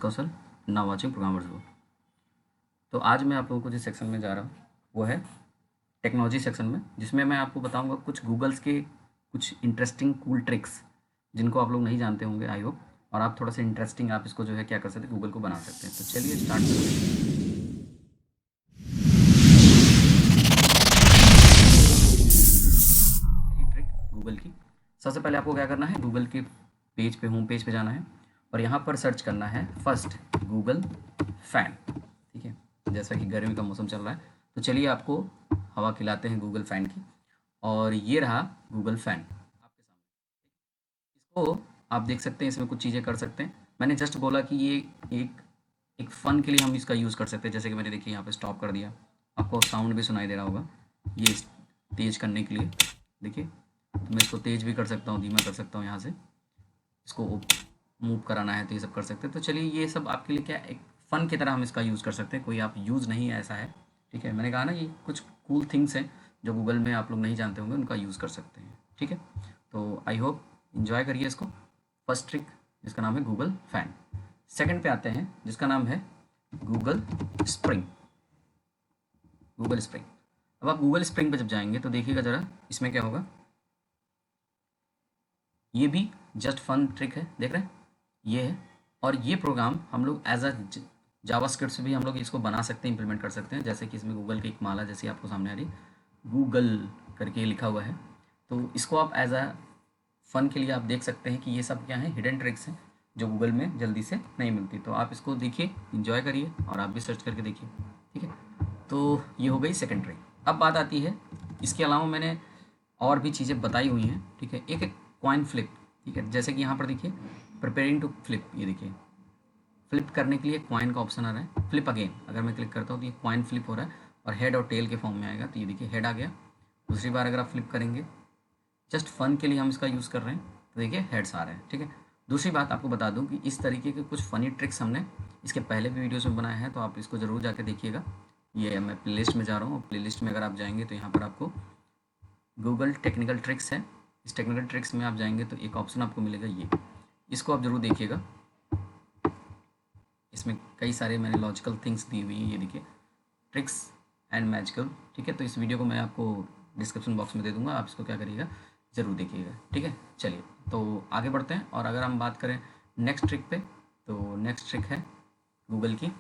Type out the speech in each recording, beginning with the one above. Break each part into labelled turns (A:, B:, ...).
A: कौशल now watching programmers वो। तो आज मैं आप लोगों को जिस सेक्शन में जा रहा हूँ वो है टेक्नोलॉजी सेक्शन में, जिसमें मैं आपको बताऊंगा कुछ गूगल्स के कुछ इंटरेस्टिंग कूल ट्रिक्स जिनको आप लोग नहीं जानते होंगे आई होप, और आप थोड़ा सा इंटरेस्टिंग आप इसको जो है क्या कर सकते हैं, गूगल को बना सकते हैं। तो चलिए स्टार्ट करते हैं। पहली ट्रिक गूगल की, सबसे पहले आपको क्या करना है, गूगल के पेज पे, होम पेज पे जाना है और यहाँ पर सर्च करना है फर्स्ट गूगल फैन। ठीक है, जैसा कि गर्मी का मौसम चल रहा है तो चलिए आपको हवा खिलाते हैं गूगल फैन की। और ये रहा गूगल फैन आपके सामने। इसको आप देख सकते हैं, इसमें कुछ चीज़ें कर सकते हैं। मैंने जस्ट बोला कि ये एक एक फ़न के लिए हम इसका यूज़ कर सकते हैं। जैसे कि मैंने देखिए यहाँ पे स्टॉप कर दिया, आपको साउंड भी सुनाई दे रहा होगा ये तेज़ करने के लिए। देखिए, तो मैं इसको तेज़ भी कर सकता हूँ, धीमा कर सकता हूँ। यहाँ से इसको मूव कराना है तो ये सब कर सकते हैं। तो चलिए ये सब आपके लिए क्या एक फ़न की तरह हम इसका यूज़ कर सकते हैं, कोई आप यूज़ नहीं है ऐसा है। ठीक है, मैंने कहा ना ये कुछ कूल थिंग्स हैं जो गूगल में आप लोग नहीं जानते होंगे, उनका यूज़ कर सकते हैं। ठीक है, तो आई होप इंजॉय करिए इसको। फर्स्ट ट्रिक जिसका नाम है गूगल फैन। सेकंड पे आते हैं जिसका नाम है गूगल स्प्रिंग। गूगल स्प्रिंग, अब आप गूगल स्प्रिंग पे जब जाएंगे तो देखिएगा ज़रा इसमें क्या होगा। ये भी जस्ट फन ट्रिक है, देख रहे हैं ये है। और ये प्रोग्राम हम लोग एज अ जावास्क्रिप्ट से भी हम लोग इसको बना सकते हैं, इंप्लीमेंट कर सकते हैं। जैसे कि इसमें गूगल की एक माला जैसी आपको सामने आ रही है, गूगल करके लिखा हुआ है। तो इसको आप एज अ फन के लिए आप देख सकते हैं कि ये सब क्या है, हिडन ट्रिक्स हैं जो गूगल में जल्दी से नहीं मिलती। तो आप इसको देखिए, इंजॉय करिए और आप भी सर्च करके देखिए। ठीक है, तो ये हो गई सेकंड ट्रिक। अब बात आती है, इसके अलावा मैंने और भी चीज़ें बताई हुई हैं। ठीक है, एक एक कॉइन फ्लिप। ठीक है, जैसे कि यहाँ पर देखिए प्रिपेयरिंग टू फ्लिप, ये देखिए फ्लिप करने के लिए कॉइन का ऑप्शन आ रहा है। फ्लिप अगेन अगर मैं क्लिक करता हूँ तो ये कॉइन फ्लिप हो रहा है और हेड और टेल के फॉर्म में आएगा। तो ये देखिए हेड आ गया। दूसरी बार अगर आप फ्लिप करेंगे, जस्ट फन के लिए हम इसका यूज़ कर रहे हैं, तो देखिए हेड्स आ रहे हैं। ठीक है, दूसरी बात आपको बता दूं कि इस तरीके के कुछ फ़नी ट्रिक्स हमने इसके पहले भी वीडियोस में बनाए हैं, तो आप इसको ज़रूर जाके देखिएगा। ये मैं प्लेलिस्ट में जा रहा हूँ, प्लेलिस्ट में अगर आप जाएंगे तो यहाँ पर आपको गूगल टेक्निकल ट्रिक्स है। इस टेक्निकल ट्रिक्स में आप जाएंगे तो एक ऑप्शन आपको मिलेगा ये, इसको आप ज़रूर देखिएगा। इसमें कई सारे मैंने लॉजिकल थिंग्स दी हुई हैं, ये देखिए ट्रिक्स एंड मैजिकल। ठीक है, तो इस वीडियो को मैं आपको डिस्क्रिप्शन बॉक्स में दे दूंगा, आप इसको क्या करिएगा, ज़रूर देखिएगा। ठीक है, चलिए तो आगे बढ़ते हैं। और अगर हम बात करें नेक्स्ट ट्रिक पे, तो नेक्स्ट ट्रिक है गूगल की।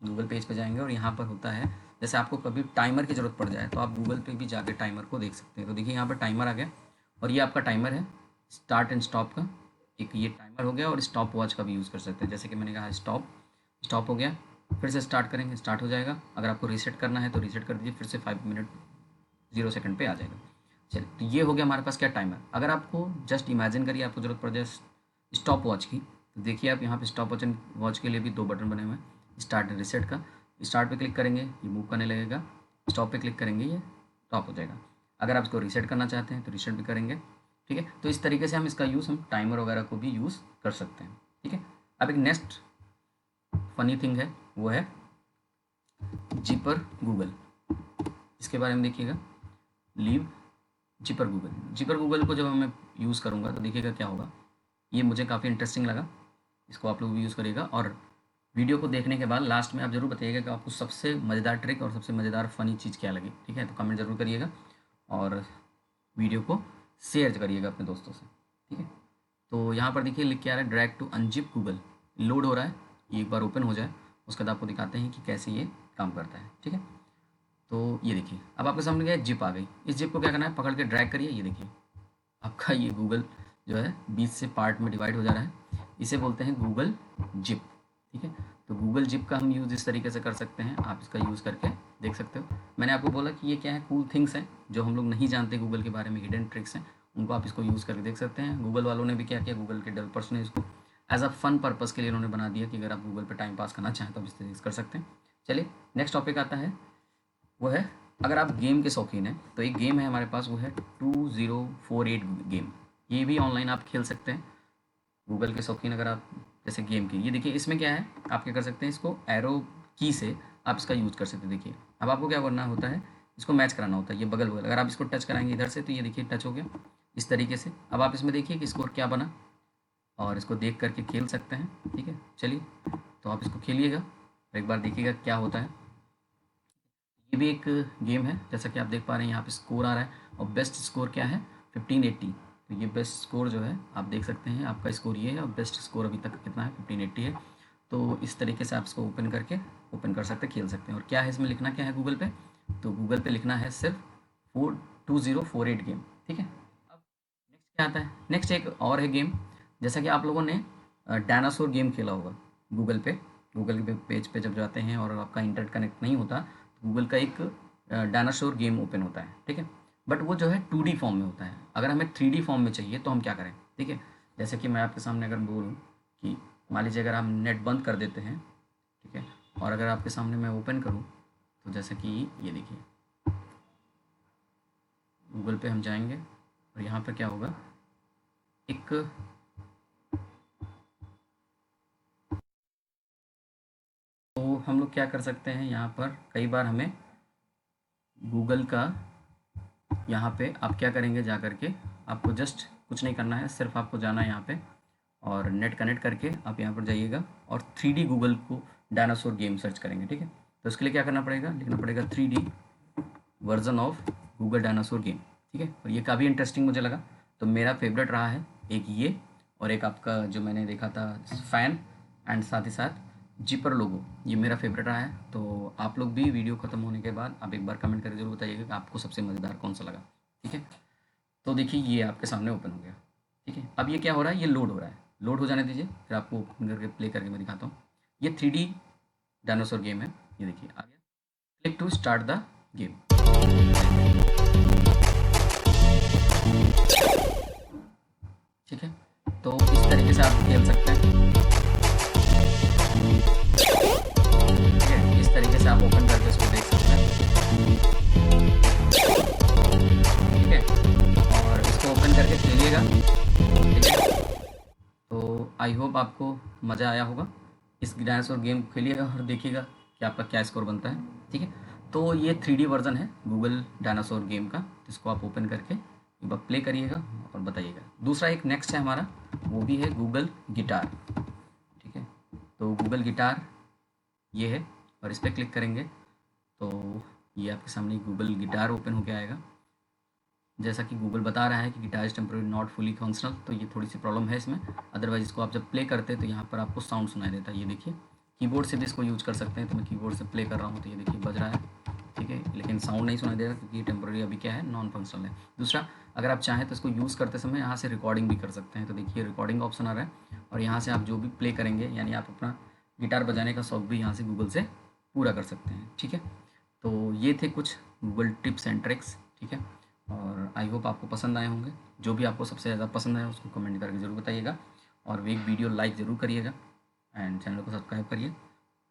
A: गूगल पेज पे जाएंगे और यहाँ पर होता है, जैसे आपको कभी टाइमर की ज़रूरत पड़ जाए तो आप गूगल पे भी जाके टाइमर को देख सकते हैं। तो देखिए यहाँ पर टाइमर आ गया और ये आपका टाइमर है स्टार्ट एंड स्टॉप का। एक ये टाइमर हो गया और स्टॉप वॉच का भी यूज़ कर सकते हैं। जैसे कि मैंने कहा स्टॉप, स्टॉप हो गया, फिर से स्टार्ट करेंगे, स्टार्ट हो जाएगा। अगर आपको रीसेट करना है तो रीसेट कर दीजिए, फिर से 5 मिनट 0 सेकंड पे आ जाएगा। चलिए, तो ये हो गया हमारे पास क्या, टाइमर। अगर आपको जस्ट इमेजिन करिए आपको ज़रूरत पड़ जाए स्टॉप वॉच की, तो देखिए आप यहाँ पे स्टॉप वॉच एंड वॉच के लिए भी दो बटन बने हुए हैं, स्टार्ट एंड रीसेट का। स्टार्ट पे क्लिक करेंगे ये मूव करने लगेगा, स्टॉप पे क्लिक करेंगे ये स्टॉप हो जाएगा। अगर आप इसको रीसेट करना चाहते हैं तो रीसेट भी करेंगे। ठीक है, तो इस तरीके से हम इसका यूज़, हम टाइमर वगैरह को भी यूज़ कर सकते हैं। ठीक है, अब एक नेक्स्ट फनी थिंग है, वो है जिपर गूगल। इसके बारे में देखिएगा, leave zipper Google. Zipper Google को जब मैं यूज़ करूँगा तो देखिएगा क्या होगा। ये मुझे काफ़ी इंटरेस्टिंग लगा, इसको आप लोग भी यूज़ करिएगा। और वीडियो को देखने के बाद लास्ट में आप ज़रूर बताइएगा कि आपको सबसे मज़ेदार ट्रिक और सबसे मज़ेदार फ़नी चीज़ क्या लगी। ठीक है, तो कमेंट ज़रूर करिएगा और वीडियो को शेयर करिएगा अपने दोस्तों से। ठीक है, तो यहाँ पर देखिए लिख के आ रहा है drag to unzip Google. Load हो रहा है, ये एक बार ओपन हो जाए उसके बाद आपको दिखाते हैं कि कैसे ये काम करता है। ठीक है, तो ये देखिए अब आपके सामने क्या है, जिप आ गई। इस जिप को क्या करना है, पकड़ के ड्रैग करिए, ये देखिए आपका ये गूगल जो है बीच से पार्ट में डिवाइड हो जा रहा है। इसे बोलते हैं गूगल जिप। ठीक है, तो गूगल जिप का हम यूज़ इस तरीके से कर सकते हैं, आप इसका यूज़ करके देख सकते हो। मैंने आपको बोला कि ये क्या है, कूल थिंग्स हैं जो हम लोग नहीं जानते गूगल के बारे में, हिडन ट्रिक्स हैं, उनको आप इसको यूज़ करके देख सकते हैं। गूगल वालों ने भी क्या किया, गूगल के डेवलपर्स ने इसको एज अ फन पर्पज़ के लिए उन्होंने बना दिया कि अगर आप गूगल पर टाइम पास करना चाहें तो आप इस तरीके से कर सकते हैं। चलिए नेक्स्ट टॉपिक आता है, वो है अगर आप गेम के शौकीन हैं तो एक गेम है हमारे पास, वो है 2048 गेम। ये भी ऑनलाइन आप खेल सकते हैं, गूगल के शौकीन अगर आप जैसे गेम की। ये देखिए इसमें क्या है, आप क्या कर सकते हैं, इसको एरो की से आप इसका यूज़ कर सकते हैं। देखिए अब आपको क्या करना होता है, इसको मैच कराना होता है, ये बगल बगल। अगर आप इसको टच कराएंगे इधर से तो ये देखिए टच हो गया इस तरीके से। अब आप इसमें देखिए कि स्कोर क्या बना और इसको देख करके खेल सकते हैं। ठीक है, चलिए तो आप इसको खेलिएगा और एक बार देखिएगा क्या होता है। ये भी एक गेम है, जैसा कि आप देख पा रहे हैं यहाँ पे स्कोर आ रहा है और बेस्ट स्कोर क्या है 1580। तो ये बेस्ट स्कोर जो है आप देख सकते हैं, आपका स्कोर ये है और बेस्ट स्कोर अभी तक कितना है 1580 है। तो इस तरीके से आप इसको ओपन कर सकते हैं, खेल सकते हैं। और क्या है इसमें लिखना क्या है गूगल पे, तो गूगल पे लिखना है सिर्फ 2048 गेम। ठीक है, अब नेक्स्ट क्या आता है, नेक्स्ट एक और है गेम, जैसा कि आप लोगों ने डायनासोर गेम खेला होगा गूगल पे। गूगल के पेज पे जब जाते हैं और आपका इंटरनेट कनेक्ट नहीं होता, गूगल का एक डायनासोर गेम ओपन होता है। ठीक है, बट वो जो है 2D फॉर्म में होता है। अगर हमें 3D फॉर्म में चाहिए तो हम क्या करें, ठीक है, जैसे कि मैं आपके सामने अगर बोलूँ कि मान लीजिए अगर हम नेट बंद कर देते हैं, ठीक है, और अगर आपके सामने मैं ओपन करूँ तो जैसे कि ये देखिए गूगल पे हम जाएंगे और यहाँ पर क्या होगा, एक तो हम लोग क्या कर सकते हैं, यहाँ पर कई बार हमें गूगल का यहाँ पे आप क्या करेंगे, जा करके आपको जस्ट कुछ नहीं करना है, सिर्फ आपको जाना है यहाँ पे और नेट कनेक्ट करके आप यहाँ पर जाइएगा और 3D गूगल को डायनासोर गेम सर्च करेंगे। ठीक है, तो इसके लिए क्या करना पड़ेगा, लिखना पड़ेगा 3D version of Google dinosaur game. ठीक है, और ये काफ़ी इंटरेस्टिंग मुझे लगा, तो मेरा फेवरेट रहा है एक ये और एक आपका जो मैंने देखा था फैन एंड साथ ही साथ जिपर लोगो, ये मेरा फेवरेट रहा है। तो आप लोग भी वीडियो ख़त्म होने के बाद आप एक बार कमेंट करके जरूर बताइएगा कि आपको सबसे मज़ेदार कौन सा लगा। ठीक है, तो देखिए ये आपके सामने ओपन हो गया। ठीक है, अब ये क्या हो रहा है, ये लोड हो रहा है, लोड हो जाने दीजिए, फिर आपको ओपन करके प्ले करके मैं दिखाता हूँ। ये 3D डायनासोर गेम है, ये देखिए आ गया। Click to start the game. ठीक है, तो इस तरीके से आप खेल सकते हैं। ठीक है, इस तरीके से आप ओपन करके इसको देख सकते हैं। ठीक है, और इसको ओपन करके खेलिएगा। ठीक है, तो आई होप आपको मज़ा आया होगा। इस डायनासोर गेम खेलिएगा और देखिएगा कि आपका क्या स्कोर बनता है। ठीक है, तो ये 3D वर्जन है गूगल डायनासोर गेम का, जिसको आप ओपन करके एक बार प्ले करिएगा और बताइएगा। दूसरा एक नेक्स्ट है हमारा, वो भी है गूगल गिटार। ठीक है, तो गूगल गिटार ये है और इस पर क्लिक करेंगे तो ये आपके सामने गूगल गिटार ओपन होकर आएगा। जैसा कि गूगल बता रहा है कि guitar is temporary not fully functional, तो ये थोड़ी सी प्रॉब्लम है इसमें। अदरवाइज इसको आप जब प्ले करते हैं तो यहाँ पर आपको साउंड सुनाई देता है। ये देखिए कीबोर्ड से भी इसको यूज कर सकते हैं, तो मैं कीबोर्ड से प्ले कर रहा हूँ तो ये देखिए बज रहा है। ठीक है, लेकिन साउंड नहीं सुनाई देगा क्योंकि टेम्पररी अभी क्या है, नॉन फंक्शनल है। दूसरा, अगर आप चाहें तो इसको यूज़ करते समय यहाँ से रिकॉर्डिंग भी कर सकते हैं। तो देखिए रिकॉर्डिंग ऑप्शन आ रहा है और यहाँ से आप जो भी प्ले करेंगे, यानी आप अपना गिटार बजाने का शौक भी यहाँ से गूगल से पूरा कर सकते हैं। ठीक है, तो ये थे कुछ गूगल टिप्स एंड ट्रिक्स। ठीक है, और आई होप आपको पसंद आए होंगे। जो भी आपको सबसे ज़्यादा पसंद आए उसको कमेंट करके ज़रूर बताइएगा और एक वीडियो लाइक ज़रूर करिएगा एंड चैनल को सब्सक्राइब करिए।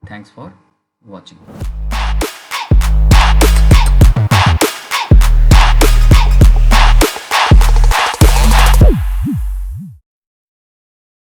A: Thanks for watching.